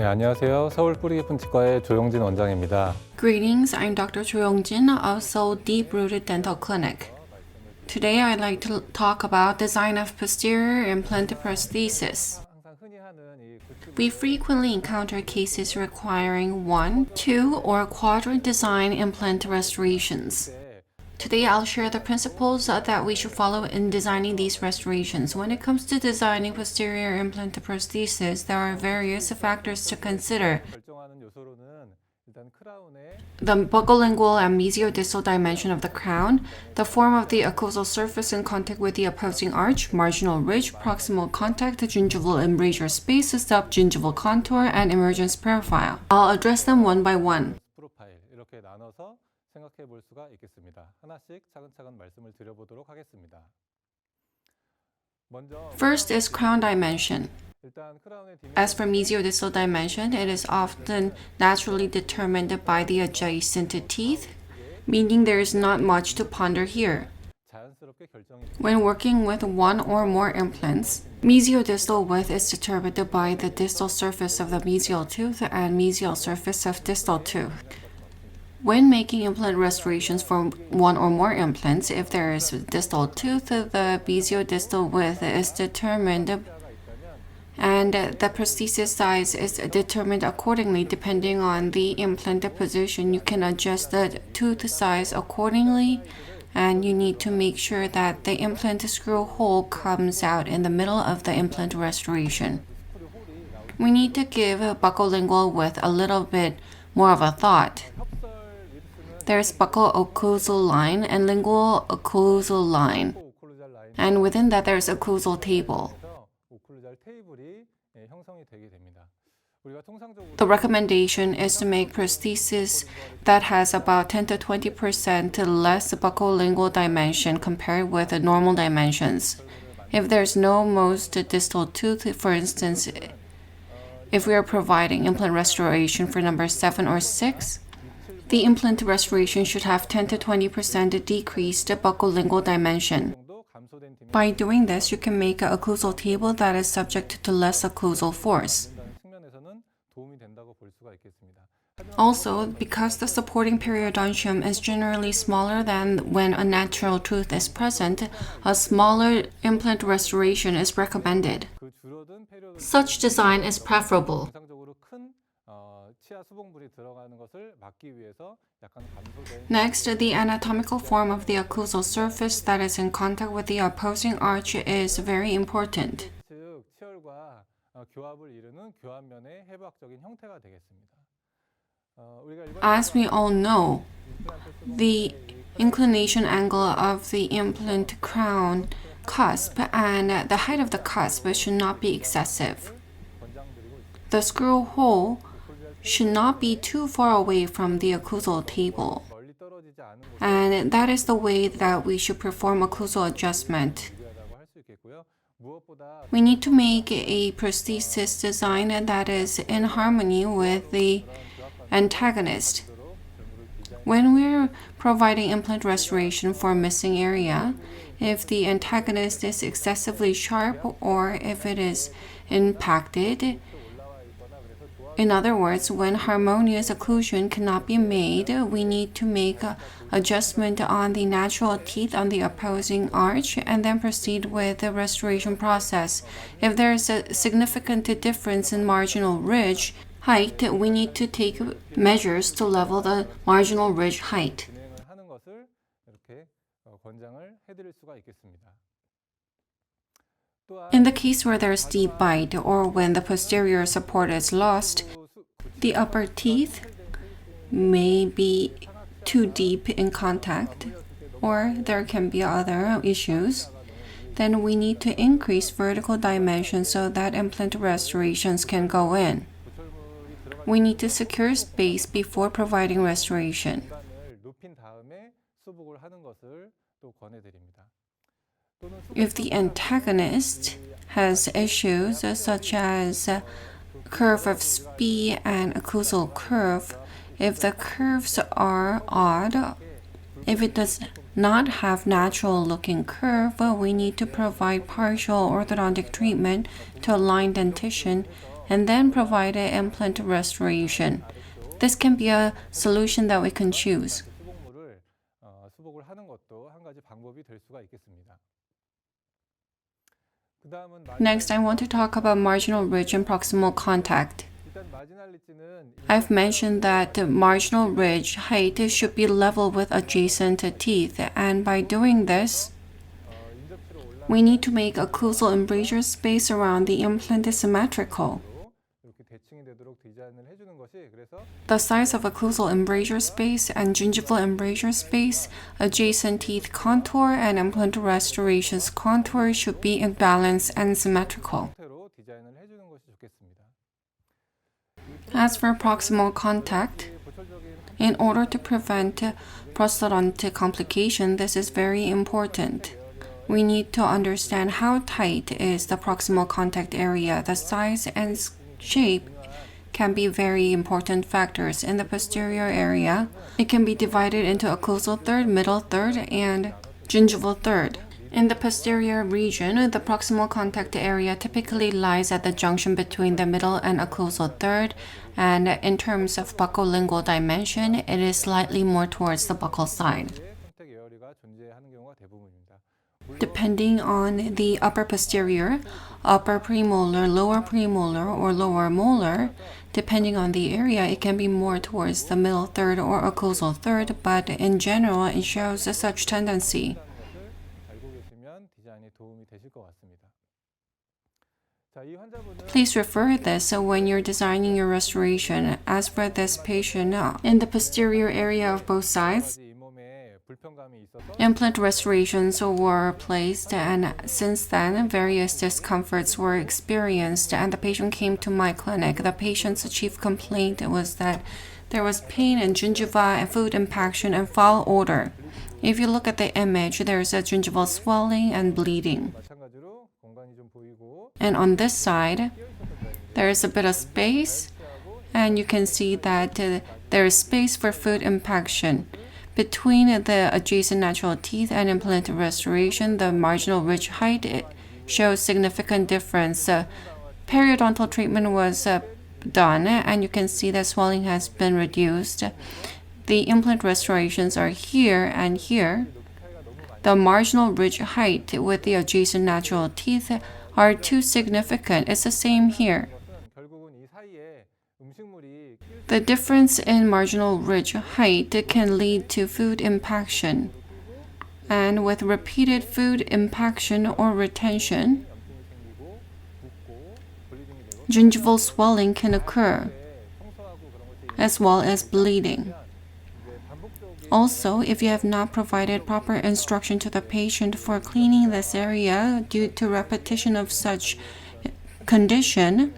네, 안녕하세요. 서울 뿌리 깊은 치과의 조용진 원장입니다. Greetings, I'm Dr. Choo Young-jin of Seoul Deep Rooted Dental Clinic. Today I'd like to talk about design of posterior implant prosthesis. We frequently encounter cases requiring 1, 2, or quadrant design implant restorations. Today I'll share the principles that we should follow in designing these restorations. When it comes to designing posterior implant prosthesis, there are various factors to consider. The buccolingual and mesiodistal dimension of the crown, the form of the occlusal surface in contact with the opposing arch, marginal ridge, proximal contact, gingival embrasure space, subgingival contour, and emergence profile. I'll address them one by one. 이렇게 나눠서 생각해 볼 수가 있겠습니다. 하나씩 차근차근 말씀을 드려보도록 하겠습니다. First is crown dimension. As for mesiodistal dimension, it is often naturally determined by the adjacent teeth, meaning there is not much to ponder here. When working with one or more implants, mesiodistal width is determined by the distal surface of the mesial tooth and mesial surface of distal tooth. When making implant restorations for one or more implants, if there is a distal tooth, the mesiodistal width is determined and the prosthesis size is determined accordingly depending on the implant position. You can adjust the tooth size accordingly, and you need to make sure that the implant screw hole comes out in the middle of the implant restoration. We need to give buccolingual width a little bit more of a thought. There's bucco-occlusal line and lingual occlusal line, and within that there's occlusal table. The recommendation is to make prosthesis that has about 10 to 20% less buccolingual dimension compared with the normal dimensions. If there's no most distal tooth, for instance, if we are providing implant restoration for number 7 or 6, the implant restoration should have 10 to 20% decreased buccolingual dimension. By doing this, you can make an occlusal table that is subject to less occlusal force. Also, because the supporting periodontium is generally smaller than when a natural tooth is present, a smaller implant restoration is recommended. Such design is preferable. Next, the anatomical form of the occlusal surface that is in contact with the opposing arch is very important. As we all know, the inclination angle of the implant crown cusp and the height of the cusp should not be excessive. The screw hole should not be too far away from the occlusal table. And that is the way that we should perform occlusal adjustment. We need to make a prosthesis design that is in harmony with the antagonist. When we're providing implant restoration for a missing area, if the antagonist is excessively sharp or if it is impacted, in other words, when harmonious occlusion cannot be made, we need to make an adjustment on the natural teeth on the opposing arch and then proceed with the restoration process. If there is a significant difference in marginal ridge height, we need to take measures to level the marginal ridge height. In the case where there is deep bite or when the posterior support is lost, the upper teeth may be too deep in contact, or there can be other issues. Then we need to increase vertical dimension so that implant restorations can go in. We need to secure space before providing restoration. If the antagonist has issues such as curve of spee and occlusal curve, if the curves are odd, if it does not have natural looking curve, we need to provide partial orthodontic treatment to align dentition and then provide an implant restoration. This can be a solution that we can choose. 수복을 하는 것도 한 가지 방법이 될 수가 있겠습니다. Next, I want to talk about marginal ridge and proximal contact. I've mentioned that the marginal ridge height should be level with adjacent teeth, and by doing this, we need to make occlusal embrasure space around the implant symmetrical. The size of occlusal embrasure space and gingival embrasure space, adjacent teeth contour, and implant restoration's contour should be in balance and symmetrical. As for proximal contact, in order to prevent prostodontic complication, this is very important. We need to understand how tight is the proximal contact area. The size and shape can be very important factors. In the posterior area, it can be divided into occlusal third, middle third, and gingival third. In the posterior region, the proximal contact area typically lies at the junction between the middle and occlusal third, and in terms of buccolingual dimension, it is slightly more towards the buccal side. Depending on the upper posterior, upper premolar, lower premolar, or lower molar, depending on the area, it can be more towards the middle third or occlusal third, but in general, it shows such tendency. Please refer this when you're designing your restoration. As for this patient, in the posterior area of both sides, implant restorations were placed, and since then, various discomforts were experienced, and the patient came to my clinic. The patient's chief complaint was that there was pain in gingiva and food impaction and foul odor. If you look at the image, there's a gingival swelling and bleeding. And on this side, there is a bit of space, and you can see that there is space for food impaction. Between the adjacent natural teeth and implant restoration, the marginal ridge height shows significant difference. Periodontal treatment was done, and you can see that swelling has been reduced. The implant restorations are here and here. The marginal ridge height with the adjacent natural teeth are too significant. It's the same here. The difference in marginal ridge height can lead to food impaction. And with repeated food impaction or retention, gingival swelling can occur, as well as bleeding. Also, if you have not provided proper instruction to the patient for cleaning this area due to repetition of such condition,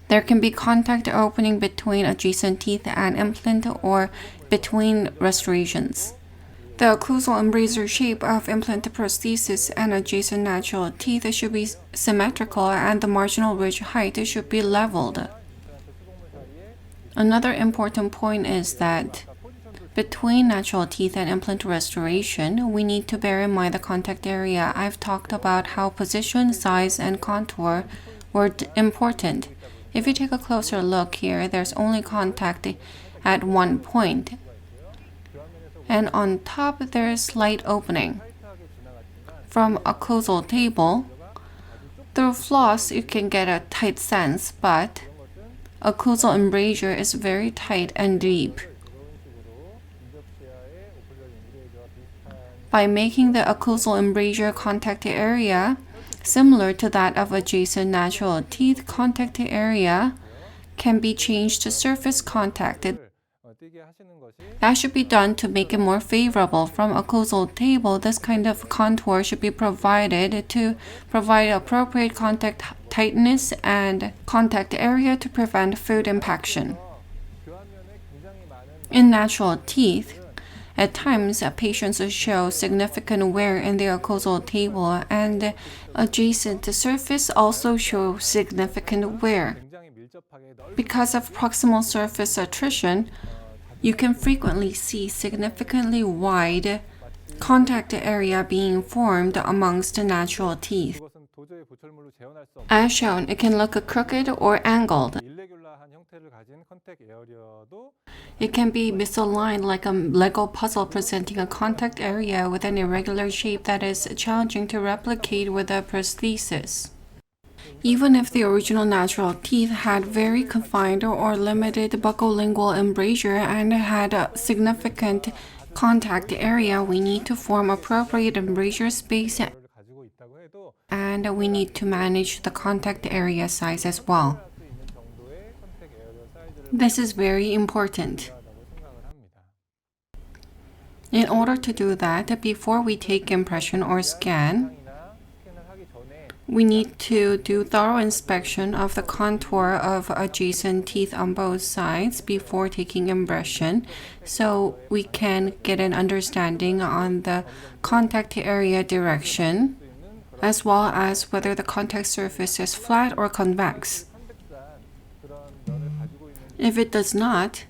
there can be contact opening between adjacent teeth and implant or between restorations. The occlusal embrasure shape of implant prosthesis and adjacent natural teeth should be symmetrical, and the marginal ridge height should be leveled. Another important point is that between natural teeth and implant restoration, we need to bear in mind the contact area. I've talked about how position, size, and contour were important. If you take a closer look here, there's only contact at one point. And on top, there is slight opening. From occlusal table, through floss, you can get a tight sense, but occlusal embrasure is very tight and deep. By making the occlusal embrasure contact area similar to that of adjacent natural teeth, contact area can be changed to surface contact. That should be done to make it more favorable. From occlusal table, this kind of contour should be provided to provide appropriate contact tightness and contact area to prevent food impaction. In natural teeth, at times, patients show significant wear in the occlusal table, and adjacent surface also show significant wear. Because of proximal surface attrition, you can frequently see significantly wide contact area being formed amongst natural teeth. As shown, it can look crooked or angled. It can be misaligned like a Lego puzzle, presenting a contact area with an irregular shape that is challenging to replicate with a prosthesis. Even if the original natural teeth had very confined or limited buccolingual embrasure and had a significant contact area, we need to form appropriate embrasure space and we need to manage the contact area size as well. This is very important. In order to do that, before we take impression or scan, we need to do thorough inspection of the contour of adjacent teeth on both sides before taking impression, so we can get an understanding on the contact area direction, as well as whether the contact surface is flat or convex. If it does not,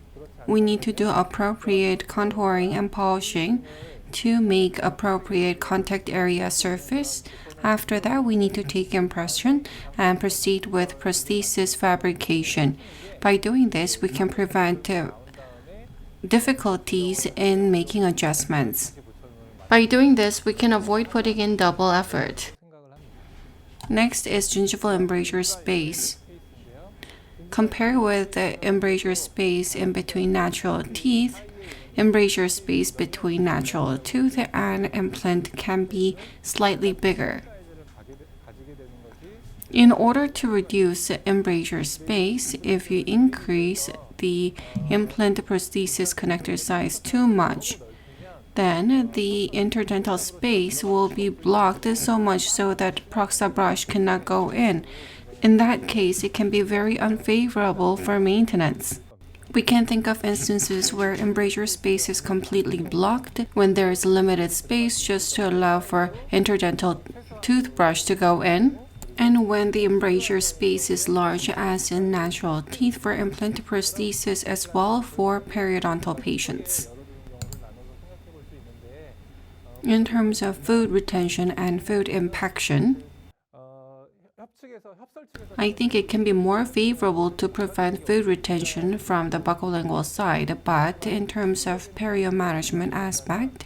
we need to do appropriate contouring and polishing to make appropriate contact area surface. After that, we need to take impression and proceed with prosthesis fabrication. By doing this, we can prevent difficulties in making adjustments. By doing this, we can avoid putting in double effort. Next is gingival embrasure space. Compare with the embrasure space in between natural teeth. Embrasure space between natural tooth and implant can be slightly bigger. In order to reduce embrasure space, if you increase the implant prosthesis connector size too much, then the interdental space will be blocked so much so that Proxa brush cannot go in. In that case, it can be very unfavorable for maintenance. We can think of instances where embrasure space is completely blocked when there is limited space just to allow for interdental toothbrush to go in, and when the embrasure space is large as in natural teeth for implant prosthesis as well for periodontal patients. In terms of food retention and food impaction, I think it can be more favorable to prevent food retention from the buccolingual side, but in terms of perio management aspect,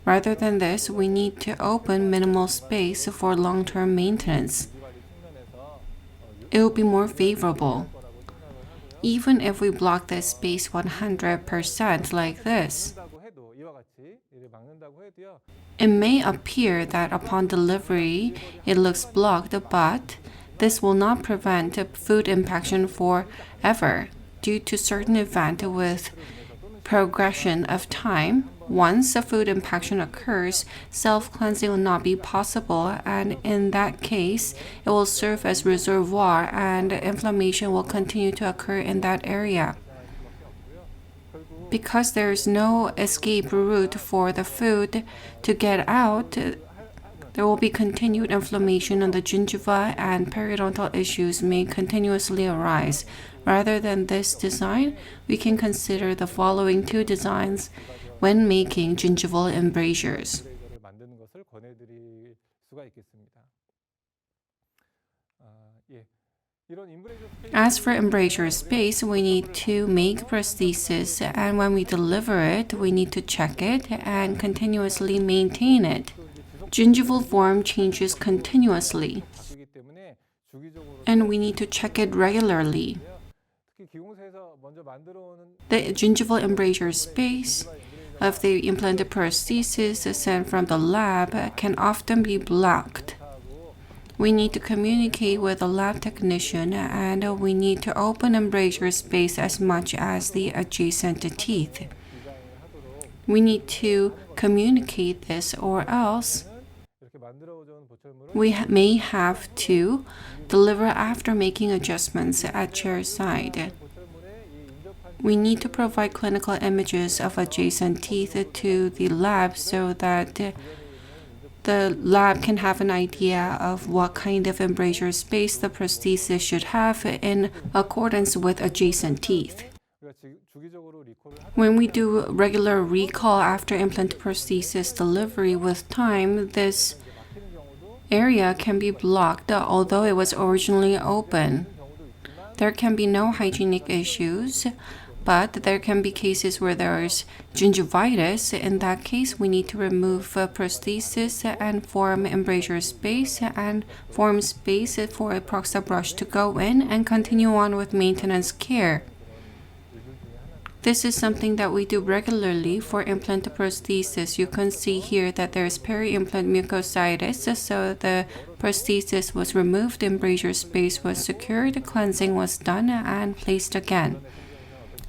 rather than this, we need to open minimal space for long-term maintenance. It will be more favorable. Even if we block this space 100% like this, it may appear that upon delivery it looks blocked, but this will not prevent food impaction forever due to certain event with progression of time. Once a food impaction occurs, self-cleansing will not be possible, and in that case, it will serve as reservoir and inflammation will continue to occur in that area. Because there is no escape route for the food to get out, there will be continued inflammation on the gingiva and periodontal issues may continuously arise. Rather than this design, we can consider the following two designs when making gingival embrasures. As for embrasure space, we need to make prosthesis, and when we deliver it, we need to check it and continuously maintain it. Gingival form changes continuously, and we need to check it regularly. The gingival embrasure space of the implanted prosthesis sent from the lab can often be blocked. We need to communicate with the lab technician, and we need to open embrasure space as much as the adjacent teeth. We need to communicate this, or else we may have to deliver after making adjustments at chair side. We need to provide clinical images of adjacent teeth to the lab so that the lab can have an idea of what kind of embrasure space the prosthesis should have in accordance with adjacent teeth. When we do regular recall after implant prosthesis delivery with time, this area can be blocked although it was originally open. There can be no hygienic issues, but there can be cases where there is gingivitis. In that case, we need to remove prosthesis and form embrasure space and form space for a Proxa brush to go in and continue on with maintenance care. This is something that we do regularly for implant prosthesis. You can see here that there is peri-implant mucositis, so the prosthesis was removed, embrasure space was secured, cleansing was done, and placed again.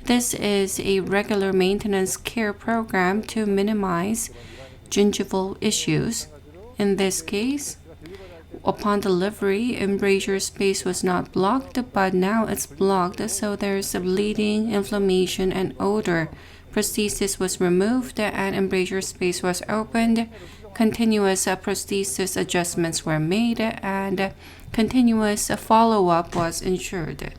This is a regular maintenance care program to minimize gingival issues. In this case, upon delivery, embrasure space was not blocked, but now it's blocked, so there's bleeding, inflammation, and odor. Prosthesis was removed and embrasure space was opened. Continuous prosthesis adjustments were made, and continuous follow-up was ensured.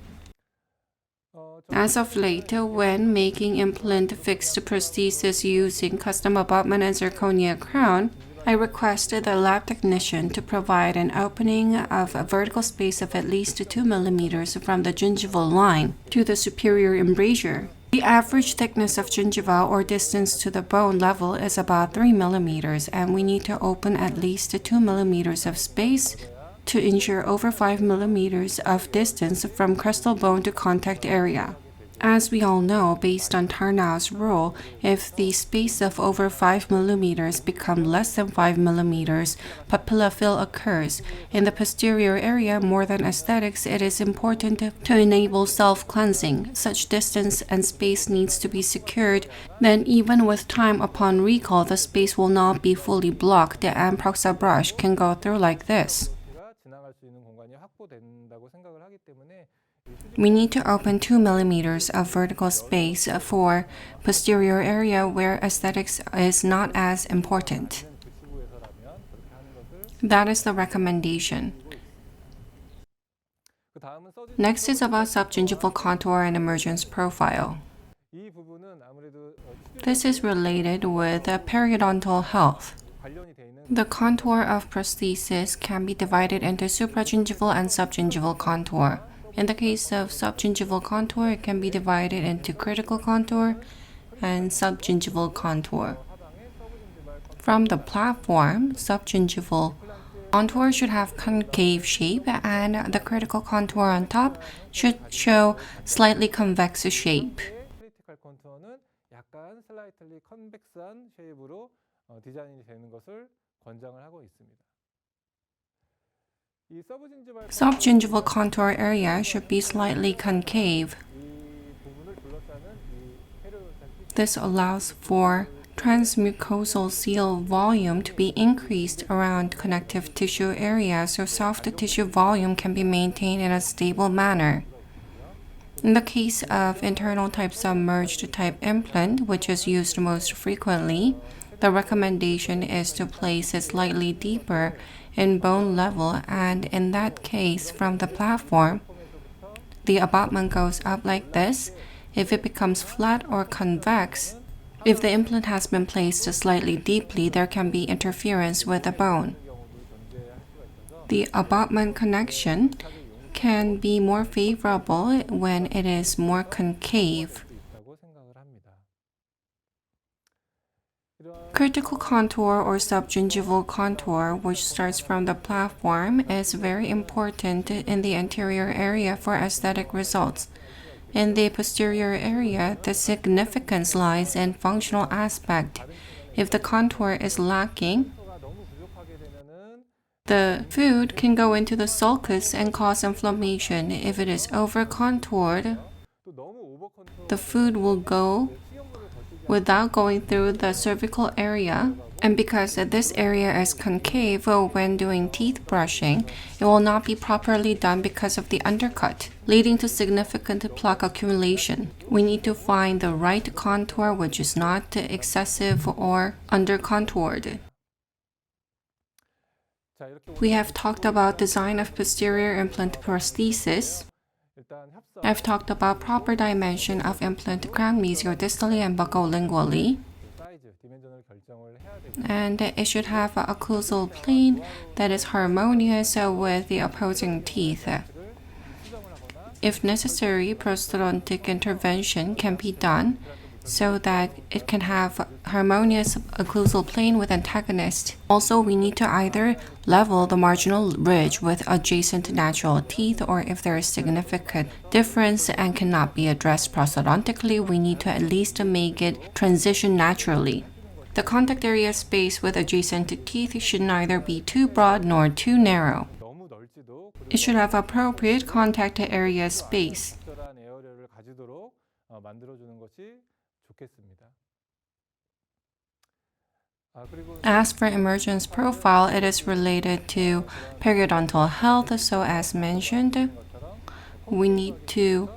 As of late, when making implant fixed prosthesis using custom abutment and zirconia crown, I requested the lab technician to provide an opening of a vertical space of at least 2 mm from the gingival line to the superior embrasure. The average thickness of gingiva or distance to the bone level is about 3 mm, and we need to open at least 2 mm of space to ensure over 5 mm of distance from crestal bone to contact area. As we all know, based on Tarnow's rule, if the space of over 5 mm become less than 5 mm, papilla fill occurs. In the posterior area, more than aesthetics, it is important to enable self-cleansing. Such distance and space needs to be secured. Then even with time upon recall, the space will not be fully blocked and Proxa brush can go through like this. We need to open 2 mm of vertical space for posterior area where aesthetics is not as important. That is the recommendation. Next is about subgingival contour and emergence profile. This is related with periodontal health. The contour of prosthesis can be divided into supragingival and subgingival contour. In the case of subgingival contour, it can be divided into critical contour and subgingival contour. From the platform, subgingival contour should have concave shape, and the critical contour on top should show slightly convex shape. Subgingival contour area should be slightly concave. This allows for transmucosal seal volume to be increased around connective tissue area so soft tissue volume can be maintained in a stable manner. In the case of internal type submerged type implant, which is used most frequently, the recommendation is to place it slightly deeper in bone level, and in that case, from the platform, the abutment goes up like this. If it becomes flat or convex, if the implant has been placed slightly deeply, there can be interference with the bone. The abutment connection can be more favorable when it is more concave. Critical contour or subgingival contour, which starts from the platform, is very important in the anterior area for aesthetic results. In the posterior area, the significance lies in functional aspect. If the contour is lacking, the food can go into the sulcus and cause inflammation. If it is over-contoured, the food will go without going through the cervical area, and because this area is concave when doing teeth brushing, it will not be properly done because of the undercut, leading to significant plaque accumulation. We need to find the right contour which is not excessive or under-contoured. We have talked about design of posterior implant prosthesis. I've talked about proper dimension of implant crown mesiodistally and buccolingually. and it should have an occlusal plane that is harmonious with the opposing teeth. If necessary, prostodontic intervention can be done so that it can have harmonious occlusal plane with antagonist. Also, we need to either level the marginal ridge with adjacent natural teeth, or if there is significant difference and cannot be addressed prostodontically, we need to at least make it transition naturally. The contact area space with adjacent teeth should neither be too broad nor too narrow. It should have appropriate contact area space. As for emergence profile, it is related to periodontal health, so as mentioned, we need to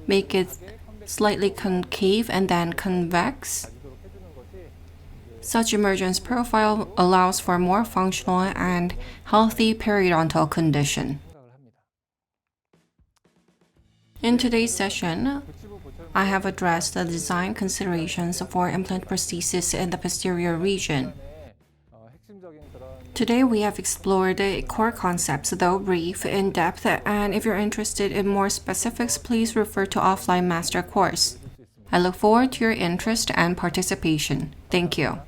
make it slightly concave and then convex. Such emergence profile allows for more functional and healthy periodontal condition. In today's session, I have addressed the design considerations for implant prosthesis in the posterior region. Today we have explored the core concepts, though brief, in depth, and if you're interested in more specifics, please refer to offline master course. I look forward to your interest and participation. Thank you.